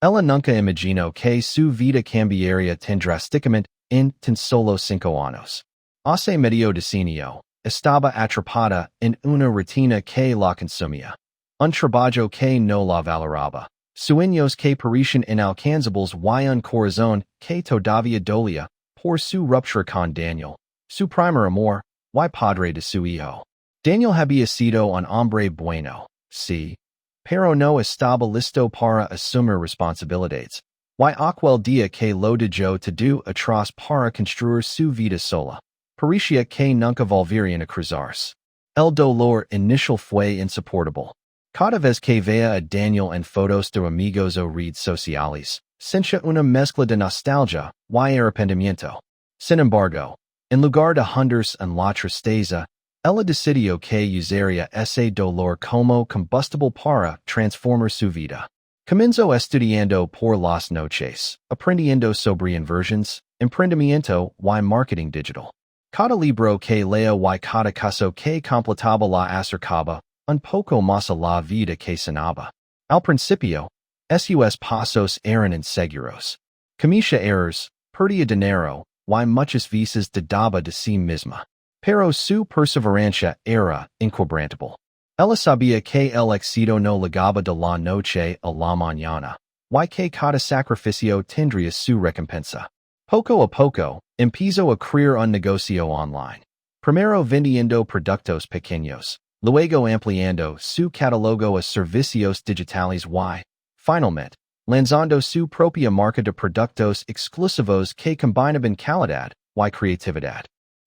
Ella nunca imagino que su vida cambiaría tan drásticamente en tan solo 5 años. Hace medio decenio, estaba atrapada en una rutina que la consumía. Un trabajo que no la valoraba. Sueños que parecían inalcanzables y un corazón que todavía dolía por su ruptura con Daniel, su primer amor, y padre de su hijo. Daniel había sido un hombre bueno, sí, pero no estaba listo para asumir responsabilidades. Y aquel día que lo dejó todo atrás para construir su vida sola, parecía que nunca volverían a cruzarse. El dolor inicial fue insoportable. Cada vez que veía a Daniel en fotos de amigos o redes sociales, sentía una mezcla de nostalgia y arrepentimiento. Sin embargo, en lugar de hundirse en la tristeza, ella decidió que usaría ese dolor como combustible para transformar su vida. Comenzó estudiando por las noches, aprendiendo sobre inversiones, emprendimiento y marketing digital. Cada libro que leo y cada caso que completaba la acercaba un poco más a la vida que sonaba. Al principio, sus pasos eran inseguros. Comisa errores, perdía dinero, y muchas veces dudaba de sí misma. Pero su perseverancia era inquebrantable. Ella sabía que el éxito no llegaba de la noche a la mañana, y que cada sacrificio tendría su recompensa. Poco a poco, empezó a crear un negocio online. Primero vendiendo productos pequeños, luego ampliando su catálogo a servicios digitales y, finalmente, lanzando su propia marca de productos exclusivos que combinaban calidad y creatividad.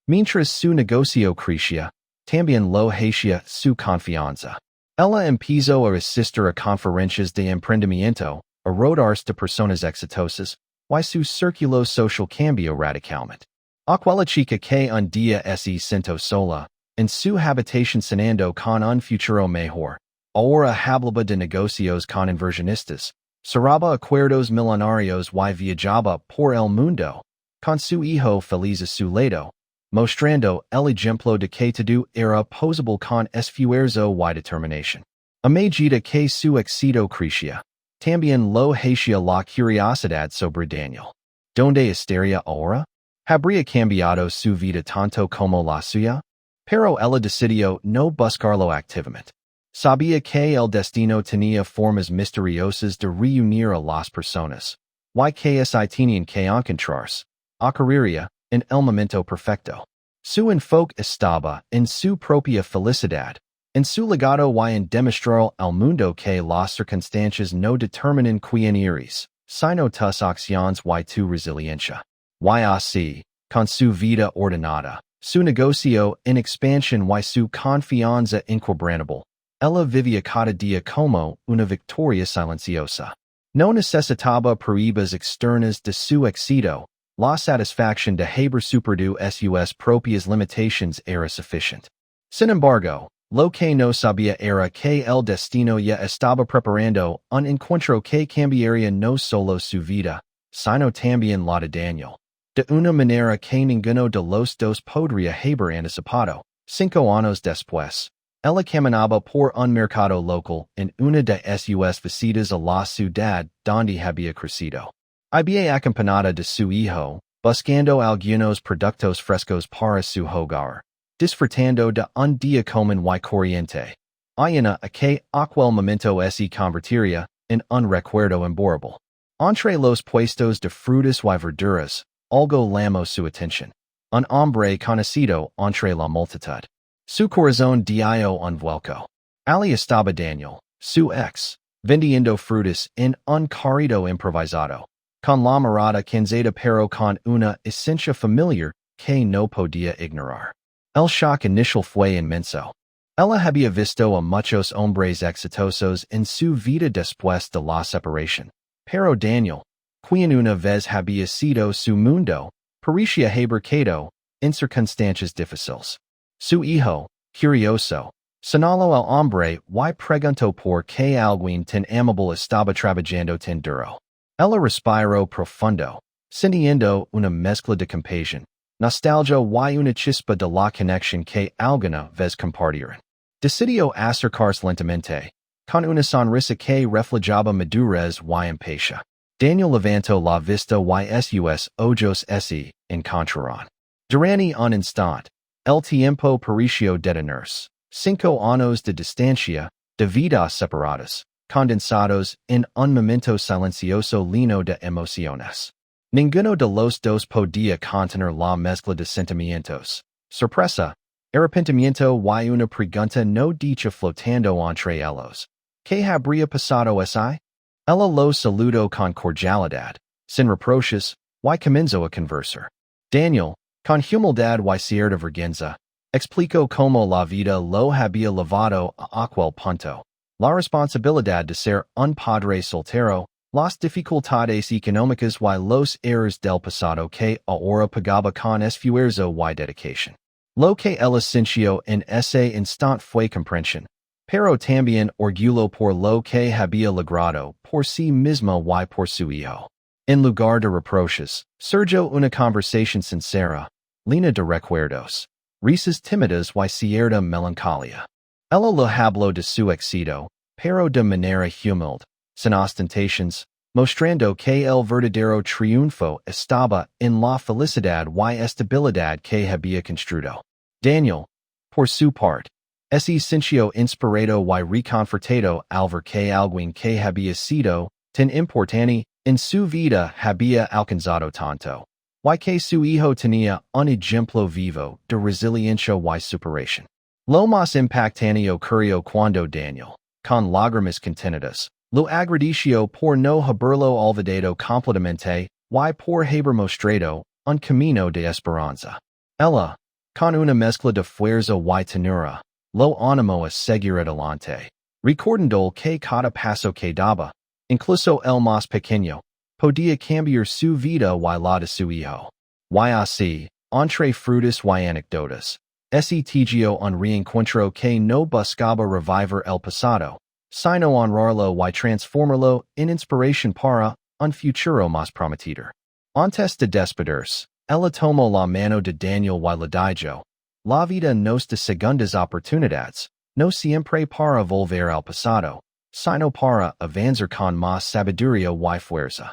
Mientras su negocio crecía, también lo hacía su confianza. Ella empezó a asistir a conferencias de emprendimiento, a rodearse de personas exitosas, y su círculo social cambió radicalmente. Aquella chica que un día se sentó sola, en su habitación cenando con un futuro mejor, ahora hablaba de negocios con inversionistas, cerraba acuerdos millonarios y viajaba por el mundo, con su hijo feliz a su lado, mostrando el ejemplo de que todo era posible con esfuerzo y determinación. A medida que su éxito crecía, también lo hacía la curiosidad sobre Daniel. ¿Dónde estaría ahora? ¿Habría cambiado su vida tanto como la suya? Pero ella decidió no buscarlo activamente. Sabía que el destino tenía formas misteriosas de reunir a las personas, y que se tenían que encontrarse, ocurriría, en el momento perfecto. Su enfoque estaba en su propia felicidad, en su legado y en demostrar al mundo que las circunstancias no determinan quién eres, sino tus acciones y tu resiliencia. Y así, con su vida ordenada, su negocio en expansión y su confianza inquebrantable, ella vivía cada día como una victoria silenciosa. No necesitaba pruebas externas de su éxito. La satisfacción de haber superado sus propias limitations era suficiente. Sin embargo, lo que no sabía era que el destino ya estaba preparando un encuentro que cambiaría no solo su vida, sino también la de Daniel, de una manera que ninguno de los dos podría haber anticipado. 5 años después, ella caminaba por un mercado local en una de sus visitas a la ciudad donde había crecido. Había acompañada de su hijo, buscando algunos productos frescos para su hogar, disfrutando de un día común y corriente. Ayana a que aquel momento se convertiría en un recuerdo imborrable. Entre los puestos de frutas y verduras, algo llamó su atención. Un hombre conocido entre la multitud. Su corazón dio un vuelco. Ali estaba Daniel, su ex, vendiendo frutas en un corrido improvisado, con la mirada cansada pero con una esencia familiar que no podía ignorar. El shock inicial fue inmenso. Ella había visto a muchos hombres exitosos en su vida después de la separación, pero Daniel, quien una vez había sido su mundo, parecía haber quedado en circunstancias difíciles. Su hijo, curioso, señaló al hombre y preguntó por qué alguien tan amable estaba trabajando tan duro. Ella respiró profundo, sintiendo una mezcla de compasión, nostalgia y una chispa de la conexión que alguna vez compartieron. Decidió acercarse lentamente, con una sonrisa que reflejaba madurez y impaciencia. Daniel levantó la vista y sus ojos se encontraron. Durante un instante, el tiempo pareció detenerse. 5 años de distancia, de vidas separadas, condensados en un momento silencioso lleno de emociones. Ninguno de los dos podía contener la mezcla de sentimientos. Sorpresa, arrepentimiento y una pregunta no dicha flotando entre ellos. ¿Qué habría pasado si? Ella lo saludó con cordialidad, sin reproches, y comenzó a conversar. Daniel, con humildad y cierta vergüenza, explicó cómo la vida lo había llevado a aquel punto. La responsabilidad de ser un padre soltero, las dificultades económicas y los errores del pasado que ahora pagaba con esfuerzo y dedicación. Lo que ella sintió en ese instante fue comprensión, pero también orgullo por lo que había logrado por sí misma y por su hijo. En lugar de reproches, surgió una conversación sincera, llena de recuerdos, risas tímidas y cierta melancolía. Ella le habló de su éxito, pero de manera humilde, sin ostentaciones, mostrando que el verdadero triunfo estaba en la felicidad y estabilidad que había construido. Daniel, por su parte, se sintió inspirado y reconfortado al ver que alguien que había sido tan importante en su vida había alcanzado tanto, y que su hijo tenía un ejemplo vivo de resiliencia y superación. Lo más impactante ocurrió cuando Daniel, con lágrimas contenidas, lo agradeció por no haberlo olvidado completamente y por haber mostrado un camino de esperanza. Ella, con una mezcla de fuerza y ternura, lo animó a seguir adelante, recordando que cada paso que daba, incluso el más pequeño, podía cambiar su vida y la de su hijo. Y así, entre frutas y anécdotas, se tejió un reencuentro que no buscaba revivir el pasado, sino honrarlo y transformarlo en inspiración para un futuro más prometedor. Antes de despedirse, ella tomó la mano de Daniel y le dijo, la vida nos da segundas oportunidades, no siempre para volver al pasado, sino para avanzar con más sabiduría y fuerza.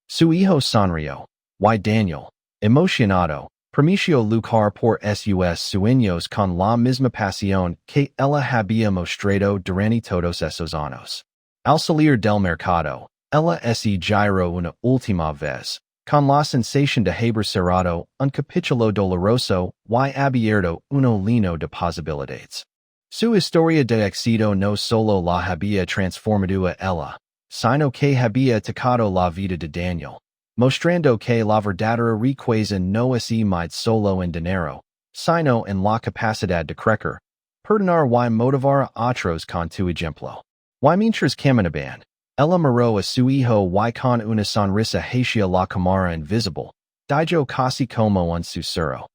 Su hijo sonrió, y Daniel, emocionado, permitió luchar por sus sueños con la misma pasión que ella había mostrado durante todos esos años. Al salir del mercado, ella se giró una última vez, con la sensación de haber cerrado un capítulo doloroso y abierto uno lleno de posibilidades. Su historia de éxito no solo la había transformado a ella, sino que había tocado la vida de Daniel, mostrando que la verdadera riqueza no es solo en dinero, sino en la capacidad de crecer, perdonar y motivar a otros con tu ejemplo. Y mientras caminaban, ella miró a su hijo y con una sonrisa hacia la cámara invisible, dijo casi como un susurro.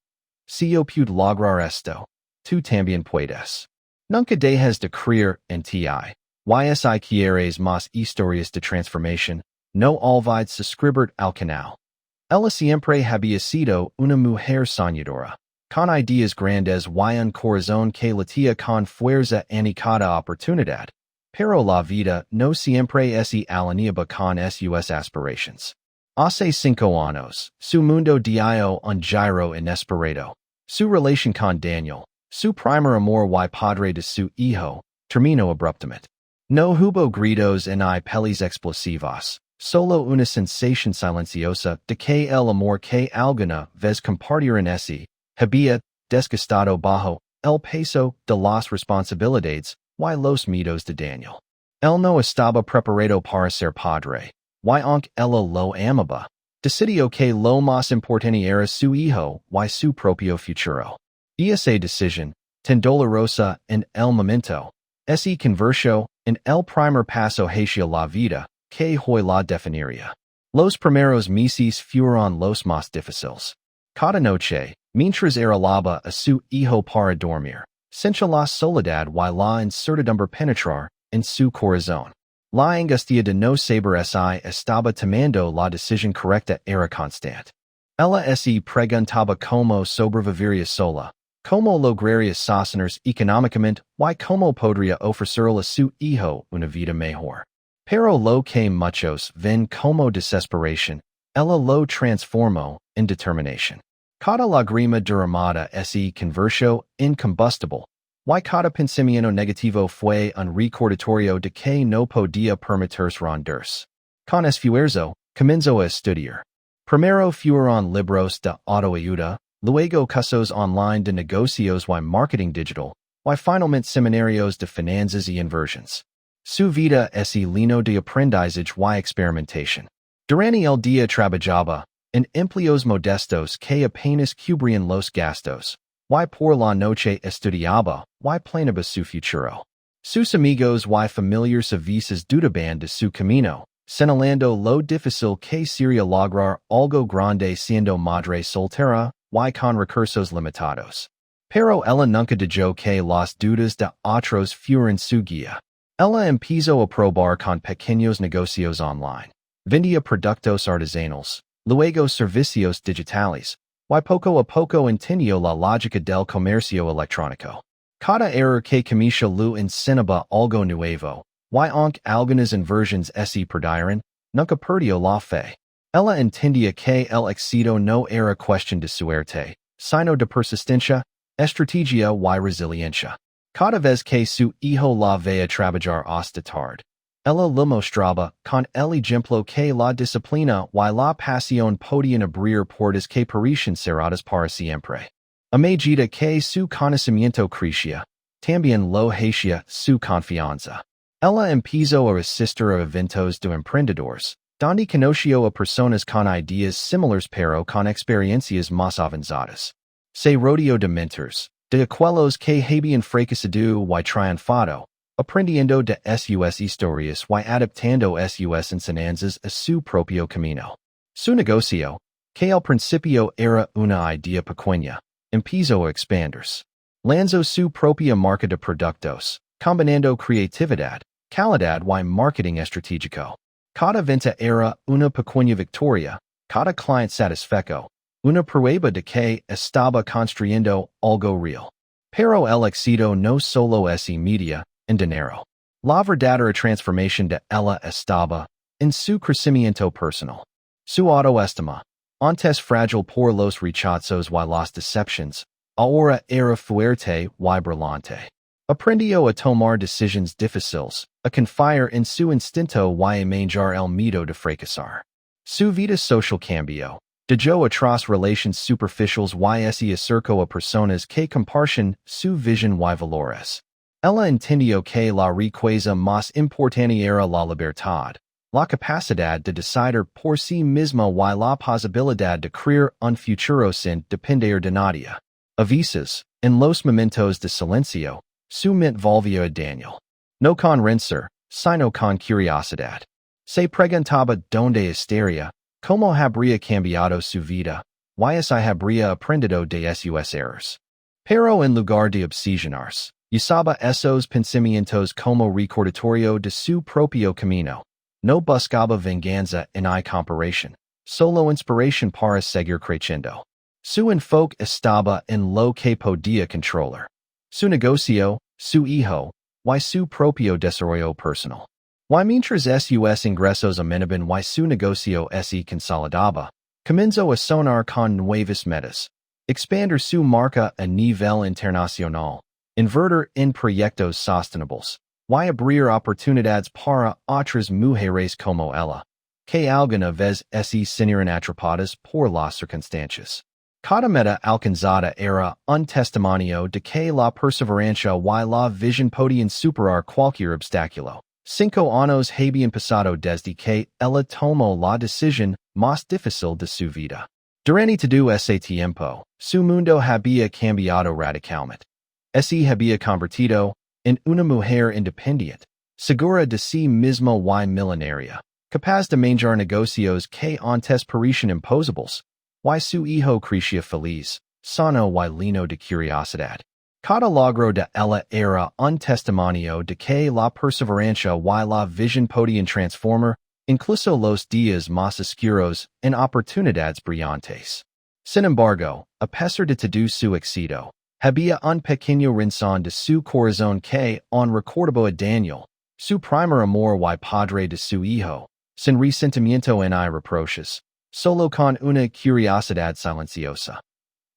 Si yo puedo lograr esto, tú también puedes. Nunca dejes de creer en ti. Y si quieres más historias de transformación, no olvides suscribirte al canal. Ella siempre había sido una mujer soñadora, con ideas grandes y un corazón que latía con fuerza en cada oportunidad, pero la vida no siempre se alineaba con sus aspirations. Hace 5 años, su mundo dio un giro inesperado. Su relación con Daniel, su primer amor y padre de su hijo, terminó abruptamente. No hubo gritos ni pelis explosivas, solo una sensación silenciosa de que el amor que alguna vez compartieron había desgastado bajo el peso de las responsabilidades y los miedos de Daniel. Él no estaba preparado para ser padre, y aunque ella lo amaba, decidió que lo más importante era su hijo y su propio futuro. Y esa decisión, tan dolorosa en el momento, se convirtió en el primer paso hacia la vida que hoy la definiría. Los primeros meses fueron los más difíciles. Cada noche, mientras relaba a su hijo para dormir, sentía la soledad y la incertidumbre penetrar en su corazón. La angustia de no saber si estaba tomando la decisión correcta era constante. Ella se preguntaba cómo sobreviviría sola, Como lograría sostener económicamente y como podría ofrecerle a su hijo una vida mejor. Pero lo que muchos ven como desesperación, ella lo transformó en determinación. Cada lágrima derramada se convirtió en combustible, y cada pensamiento negativo fue un recordatorio de que no podía permitirse rendirse. Con esfuerzo, comenzó a estudiar. Primero fueron libros de autoayuda, luego cursos online de negocios y marketing digital, y finalmente seminarios de finanzas y inversiones. Su vida es lleno de aprendizaje y experimentación. Durante el día trabajaba en empleos modestos que apenas cubrían los gastos, y por la noche estudiaba y planeaba su futuro. Sus amigos y familiares a veces dudaban de su camino, señalando lo difícil que sería lograr algo grande siendo madre soltera y con recursos limitados. Pero ella nunca dejó que las dudas de otros fueran su guía. Ella empezó a probar con pequeños negocios online. Vendía productos artesanales, luego servicios digitales, y poco a poco entendió la lógica del comercio electrónico. Cada error que cometió lo enseñaba algo nuevo, y aunque algunas inversiones se perdieron, nunca perdió la fe. Ella entendía que el éxito no era cuestión de suerte, sino de persistencia, estrategia y resiliencia. Cada vez que su hijo la veía trabajar hasta tarde, ella le mostraba con el ejemplo que la disciplina y la pasión podían abrir puertas que parecían cerradas para siempre. A medida que su conocimiento crecía, también lo hacía su confianza. Ella empezó a asistir a eventos de emprendedores, donde conoció a personas con ideas similares pero con experiencias más avanzadas. Se rodeó de mentors, de aquellos que habían fracasado y triunfado, aprendiendo de sus historias y adaptando sus enseñanzas a su propio camino. Su negocio, que al principio era una idea pequeña, empezó a expandirse. Lanzó su propia marca de productos, combinando creatividad, calidad y marketing estratégico. Cada venta era una pequeña victoria, cada cliente satisfecho, una prueba de que estaba construyendo algo real. Pero el éxito no solo es media en dinero. La verdadera transformación de ella estaba en su crecimiento personal. Su autoestima, antes frágil por los rechazos y las decepciones, ahora era fuerte y brillante. Aprendió a tomar decisiones difíciles, a confiar en su instinto y a manejar el miedo de fracasar. Su vida social cambió. Dejó atrás relaciones superficiales y se acercó a personas que comparten su visión y valores. Ella entendió que la riqueza más importante era la libertad, la capacidad de decidir por sí misma y la posibilidad de crear un futuro sin depender de nadie. A veces, en los momentos de silencio, su mente volvía a Daniel. No con rencor, sino con curiosidad. Se preguntaba dónde estaría, cómo habría cambiado su vida, y si habría aprendido de sus errores. Pero en lugar de obsesionarse, usaba esos pensamientos como recordatorio de su propio camino. No buscaba venganza ni comparación, solo inspiración para seguir creciendo. Su enfoque estaba en lo que podía controlar. Su negocio, su hijo, y su propio desarrollo personal. Y mientras sus ingresos aumentaban y su negocio se consolidaba, comenzó a sonar con nuevas metas. Expandir su marca a nivel internacional. Invertir en proyectos sostenibles, y abrir oportunidades para otras mujeres como ella, que alguna vez se sintieron atrapadas por las circunstancias. Cada meta alcanzada era un testimonio de que la perseverancia y la visión podían superar cualquier obstáculo. 5 años habían pasado desde que ella tomó la decisión más difícil de su vida. Durante todo ese tiempo, su mundo había cambiado radicalmente. Se había convertido en una mujer independiente, segura de sí misma y millonaria, capaz de manejar negocios que antes parecían imposibles, y su hijo crecía feliz, sano y lleno de curiosidad. Cada logro de ella era un testimonio de que la perseverancia y la visión podían transformar incluso los días más oscuros en oportunidades brillantes. Sin embargo, a pesar de todo su éxito, había un pequeño rincón de su corazón que on recordaba a Daniel, su primer amor y padre de su hijo, sin resentimiento ni reproches, solo con una curiosidad silenciosa.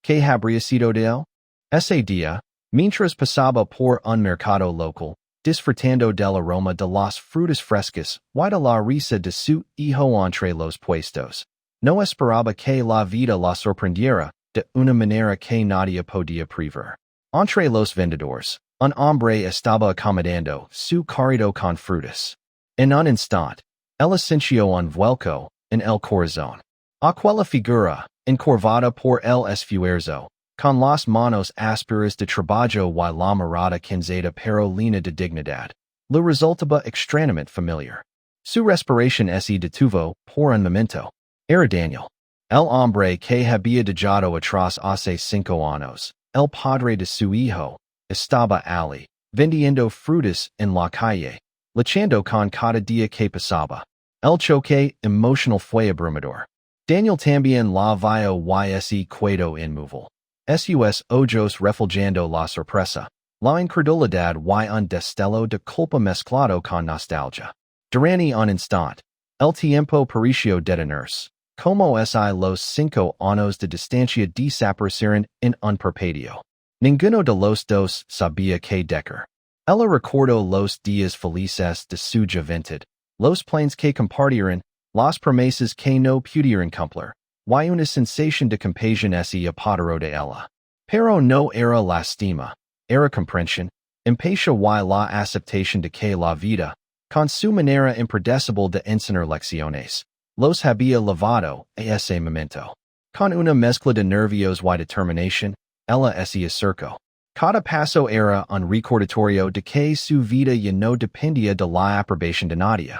¿Qué habría sido de él? Ese día, mientras pasaba por un mercado local, disfrutando del aroma de las frutas frescas y de la risa de su hijo entre los puestos, no esperaba que la vida la sorprendiera de una manera que nadie podía prever. Entre los vendedores, un hombre estaba acomodando su carrito con frutas. En un instante, él sintió un vuelco en el corazón. Aquella figura, encorvada por el esfuerzo, con las manos ásperas de trabajo y la mirada cansada pero llena de dignidad, le resultaba extrañamente familiar. Su respiración se detuvo por un momento. Era Daniel, el hombre que había dejado atrás hace 5 años, el padre de su hijo, estaba allí, vendiendo frutas en la calle, luchando con cada día que pasaba. El choque emocional fue abrumador. Daniel también la vio y se quedó inmóvil. Sus ojos reflejando la sorpresa, la incredulidad y un destello de culpa mezclado con nostalgia. Durante un instante, el tiempo pareció detenerse, como si los 5 años de distancia desaparecieran en un perpetuo. Ninguno de los dos sabía qué decir. Ella recordó los días felices de su juventud, los planes que compartieron, las promesas que no pudieron cumplir, y una sensación de compasión se apoderó de ella. Pero no era lástima, era comprensión, empatía y la aceptación de que la vida, con su manera impredecible de enseñar lecciones, los había llevado a ese momento. Con una mezcla de nervios y determinación, ella se acercó. Cada paso era un recordatorio de que su vida ya no dependía de la aprobación de nadie.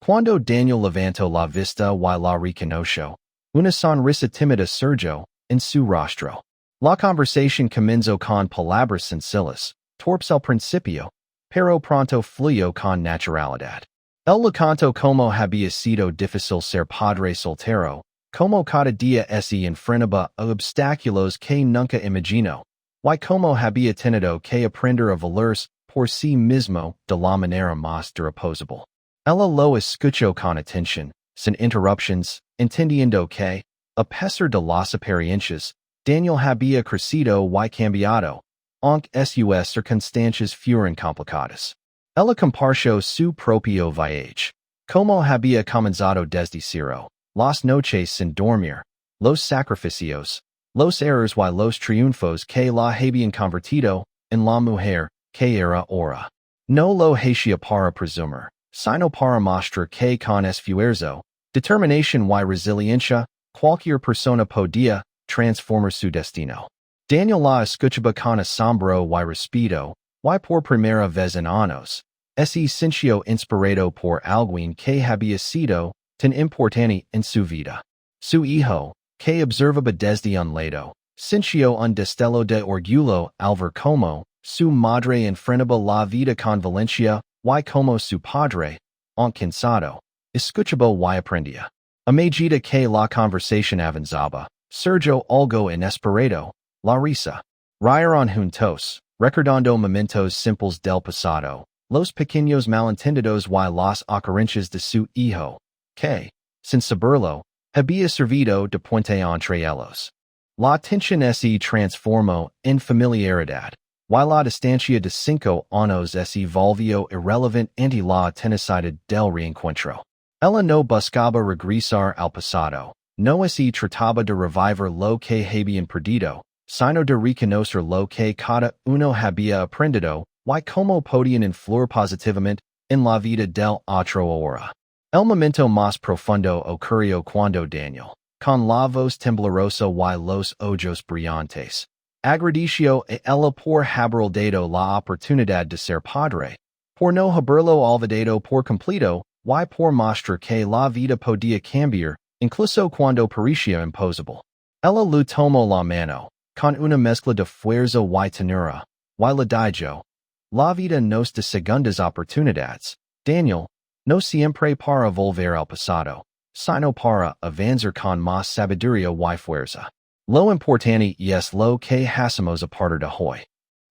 Cuando Daniel levantó la vista y la reconoció, una sonrisa tímida surgió en su rostro. La conversación comenzó con palabras sencillas, torpes al principio, pero pronto fluyó con naturalidad. Él le contó cómo había sido difícil ser padre soltero, cómo cada día se enfrentaba a obstáculos que nunca imaginó, y cómo había tenido que aprender a valerse por sí mismo de la manera más irreposible. Ella lo escuchó con atención, sin interrupciones, entendiendo que, a pesar de las apariencias, Daniel había crecido y cambiado, aunque sus circunstancias fueran complicadas. Ella compartió su propio viaje, cómo había comenzado desde cero, las noches sin dormir, los sacrificios, los errores y los triunfos que la habían convertido en la mujer que era ahora. No lo hacía para presumir, sino para mostrar que con esfuerzo, determinación y resiliencia, cualquier persona podía transformar su destino. Daniel la escuchaba con asombro y respeto, y por primera vez en años, se sintió inspirado por alguien que había sido tan importante en su vida. Su hijo, que observaba desde un lado, sintió un destello de orgullo al ver cómo su madre enfrentaba la vida con valencia y como su padre, aunque cansado, escuchaba y aprendía. A medida que la conversación avanzaba, surgió algo inesperado, la risa. Rieron juntos, recordando momentos simples del pasado, los pequeños malentendidos y las ocurrencias de su hijo, que, sin saberlo, había servido de puente entre ellos. La tensión se transformó en familiaridad, y la distancia de 5 años se volvió irrelevante ante la tenacidad del reencuentro. Ella no buscaba regresar al pasado, no se trataba de revivir lo que habían perdido, sino de reconocer lo que cada uno había aprendido y cómo podían influir positivamente en la vida del otro ahora. El momento más profundo ocurrió cuando Daniel, con la voz temblorosa y los ojos brillantes, agradeció a ella por haber dado la oportunidad de ser padre, por no haberlo olvidado por completo y por mostrar que la vida podía cambiar, incluso cuando parecía imposible. Ella le tomó la mano, con una mezcla de fuerza y ternura, y le dijo, la vida nos da segundas oportunidades, Daniel, no siempre para volver al pasado, sino para avanzar con más sabiduría y fuerza. Lo importante es lo que hacemos a partir de hoy.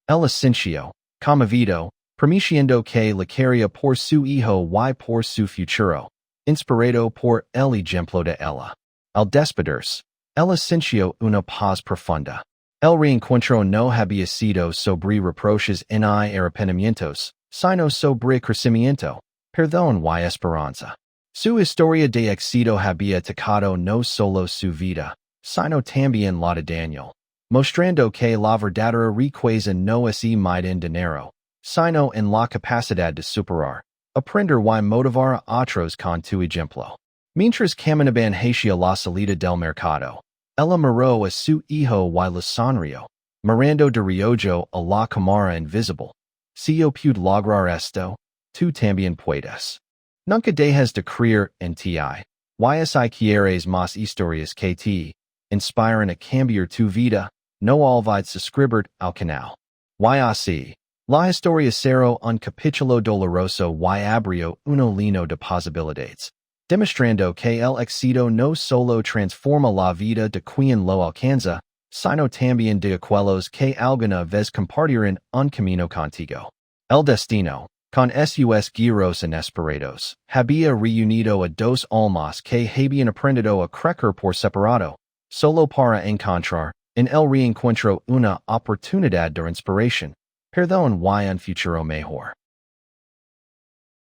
El esencia, como vida, permitiendo que la quería por su hijo y por su futuro, inspirado por el ejemplo de ella. Al despedirse, el esencio una paz profunda. El reencuentro no había sido sobre reproches ni arrepentimientos, sino sobre crecimiento, perdón y esperanza. Su historia de éxito había tocado no solo su vida, sino también la de Daniel, mostrando que la verdadera riqueza no es en dinero, sino en la capacidad de superar, aprender y motivar a otros con tu ejemplo. Mientras caminaban hacia la salida del mercado, ella miró a su hijo y le sonrió, mirando de reojo a la cámara invisible. Si yo pude lograr esto, tú también puedes. Nunca dejes de creer en ti. Y si quieres más historias que te inspiran a cambiar tu vida, no olvides suscribirte al canal. Y así, la historia cerró un capítulo doloroso y abrió un lino de posibilidades, demostrando que el éxito no solo transforma la vida de quien lo alcanza, sino también de aquellos que alguna vez compartieron un camino contigo. El destino, con sus giros inesperados, había reunido a dos almas que habían aprendido a crecer por separado, solo para encontrar, en el reencuentro una oportunidad de inspiración, perdón y un futuro mejor.